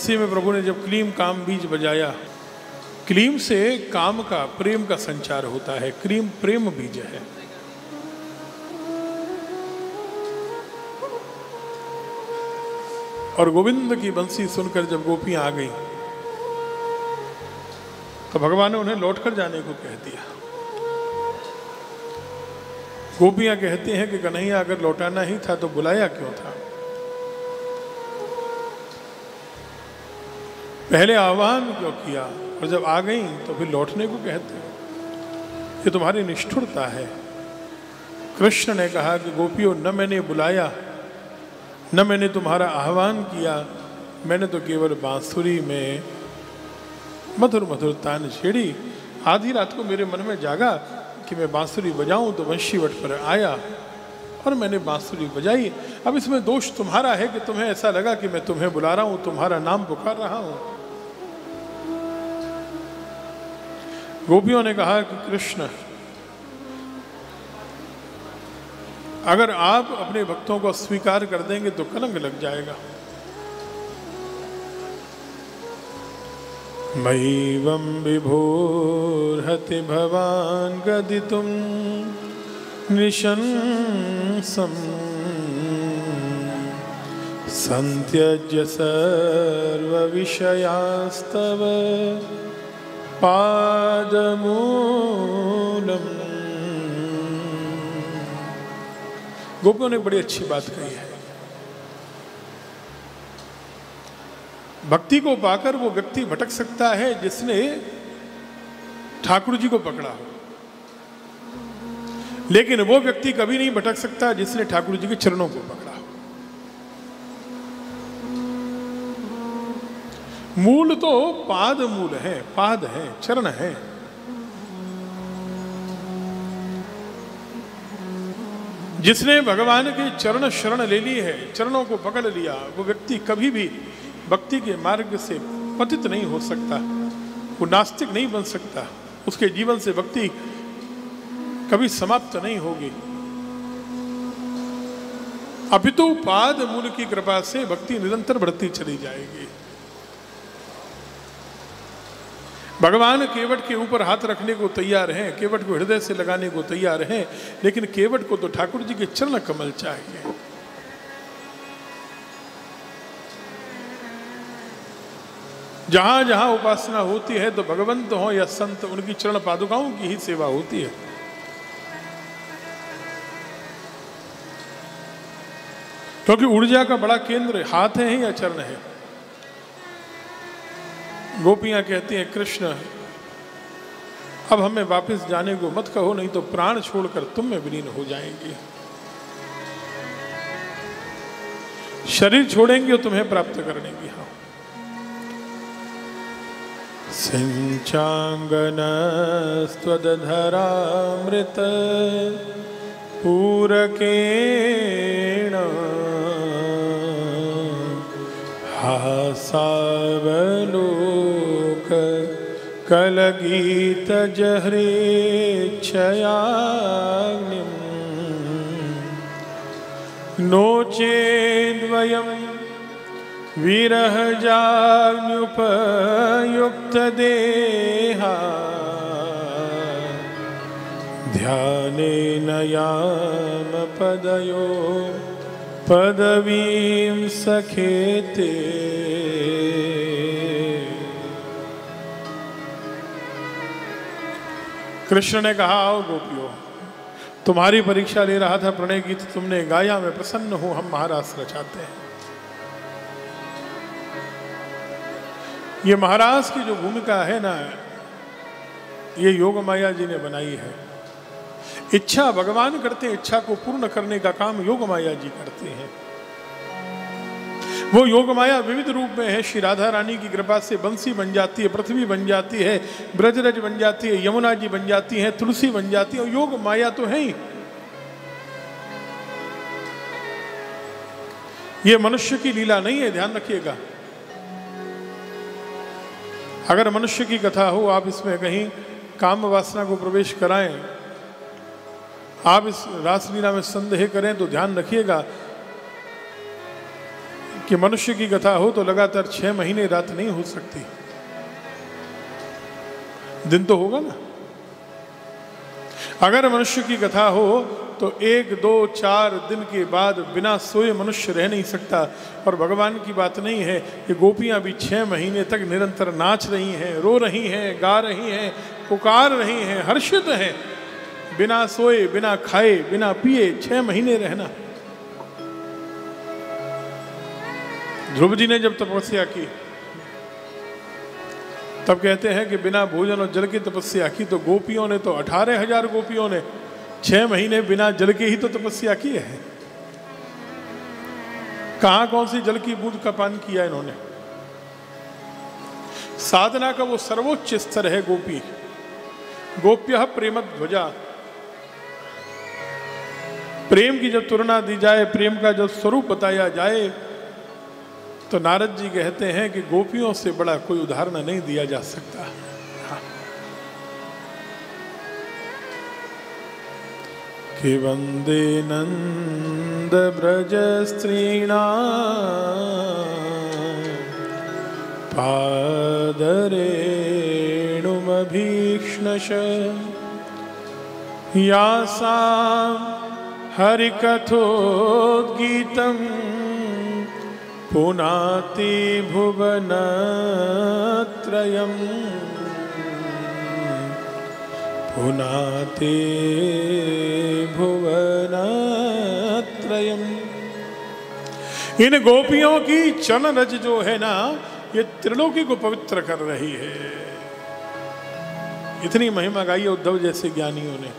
इसी में प्रभु ने जब क्लीम काम बीज बजाया, क्लीम से काम का, प्रेम का संचार होता है। क्लीम प्रेम बीज है। और गोविंद की बंसी सुनकर जब गोपियां आ गई तो भगवान ने उन्हें लौटकर जाने को कह दिया। गोपियां कहती हैं कि कन्हैया अगर लौटाना ही था तो बुलाया क्यों था? पहले आह्वान क्यों किया और जब आ गई तो फिर लौटने को कहते हो? ये तुम्हारी निष्ठुरता है। कृष्ण ने कहा कि गोपियों, न मैंने बुलाया, न मैंने तुम्हारा आह्वान किया, मैंने तो केवल बांसुरी में मधुर मधुर तान छेड़ी। आधी रात को मेरे मन में जागा कि मैं बांसुरी बजाऊं तो वंशीवट पर आया और मैंने बांसुरी बजाई। अब इसमें दोष तुम्हारा है कि तुम्हें ऐसा लगा कि मैं तुम्हें बुला रहा हूं, तुम्हारा नाम पुकार रहा हूं। गोपियों ने कहा कि कृष्ण, अगर आप अपने भक्तों को स्वीकार कर देंगे तो कलंक लग जाएगा। मयीवं विभोर्हति भवान् गदितुं निशंसम् संत्यज्य सर्वविषयास्तव पादमूलम्। गोपियों ने बड़ी अच्छी बात कही है। भक्ति को पाकर वो व्यक्ति भटक सकता है जिसने ठाकुर जी को पकड़ा हो, लेकिन वो व्यक्ति कभी नहीं भटक सकता जिसने ठाकुर जी के चरणों को पकड़ा हो। मूल तो पाद मूल है, पाद है, चरण है। जिसने भगवान के चरण शरण ले ली है, चरणों को पकड़ लिया, वो व्यक्ति कभी भी भक्ति के मार्ग से पतित नहीं हो सकता, वो नास्तिक नहीं बन सकता, उसके जीवन से भक्ति कभी समाप्त नहीं होगी। अपितु पाद मूल की कृपा से भक्ति निरंतर बढ़ती चली जाएगी। भगवान केवट के ऊपर हाथ रखने को तैयार हैं, केवट को हृदय से लगाने को तैयार हैं, लेकिन केवट को तो ठाकुर जी के चरण कमल चाहिए। जहां जहां उपासना होती है तो भगवंत हो या संत, उनकी चरण पादुकाओं की ही सेवा होती है। क्योंकि ऊर्जा का बड़ा केंद्र हाथ है या चरण है। गोपियां कहती हैं, कृष्ण अब हमें वापस जाने को मत कहो, नहीं तो प्राण छोड़कर तुम में विलीन हो जाएंगे। शरीर छोड़ेंगे और तुम्हें प्राप्त कर लेंगे। हाँ, सिंचांगनस्त्वदधरामृत पूरकेण हासावलोक कलगीत जहरेच्छयाग्निम् नोचेद्वयं विरहजाग्न्युपयुक्त देहा ध्यानेन याम पदयो पदवीं सखेते। कृष्ण ने कहा, आओ गोपियों, तुम्हारी परीक्षा ले रहा था, प्रणय गीत तुमने गाया, मैं प्रसन्न हूं, हम महारास रचाते हैं। ये महाराज की जो भूमिका है ना, ये योग माया जी ने बनाई है। इच्छा भगवान करते हैं, इच्छा को पूर्ण करने का काम योग माया जी करते हैं। वो योग माया विविध रूप में है। श्री राधा रानी की कृपा से बंसी बन जाती है, पृथ्वी बन जाती है, ब्रजरज बन जाती है, यमुना जी बन जाती है, तुलसी बन जाती है, और योग माया तो है ही। ये मनुष्य की लीला नहीं है, ध्यान रखिएगा। अगर मनुष्य की कथा हो, आप इसमें कहीं काम वासना को प्रवेश कराएं, आप इस रासलीला में संदेह करें, तो ध्यान रखिएगा कि मनुष्य की कथा हो तो लगातार 6 महीने रात नहीं हो सकती, दिन तो होगा ना। अगर मनुष्य की कथा हो तो 1, 2, 4 दिन के बाद बिना सोए मनुष्य रह नहीं सकता। और भगवान की बात नहीं है कि गोपियां भी 6 महीने तक निरंतर नाच रही हैं, रो रही हैं, गा रही हैं, पुकार रही हैं, हर्षित हैं, बिना सोए, बिना खाए, बिना पिए 6 महीने रहना। ध्रुव जी ने जब तपस्या की तब कहते हैं कि बिना भोजन और जल की तपस्या की, तो गोपियों ने तो 18,000 गोपियों ने 6 महीने बिना जल के ही तो तपस्या की है। कहां कौन सी जल की बूंद का पान किया इन्होंने। साधना का वो सर्वोच्च स्तर है गोपी। गोप्यः प्रेम ध्वजा। प्रेम की जब तुलना दी जाए, प्रेम का जब स्वरूप बताया जाए, तो नारद जी कहते हैं कि गोपियों से बड़ा कोई उदाहरण नहीं दिया जा सकता। हाँ। कि वंदे नंद ब्रज स्त्रीणा पादरेणुमभीक्ष्णश यासां हरिकथोद्गीतम् पुनाति भुवनत्रयम् पुनाति भुवनत्रयम्। इन गोपियों की चरण रज जो है ना, ये त्रिलोकी को पवित्र कर रही है। इतनी महिमा गाई है उद्धव जैसे ज्ञानियों ने।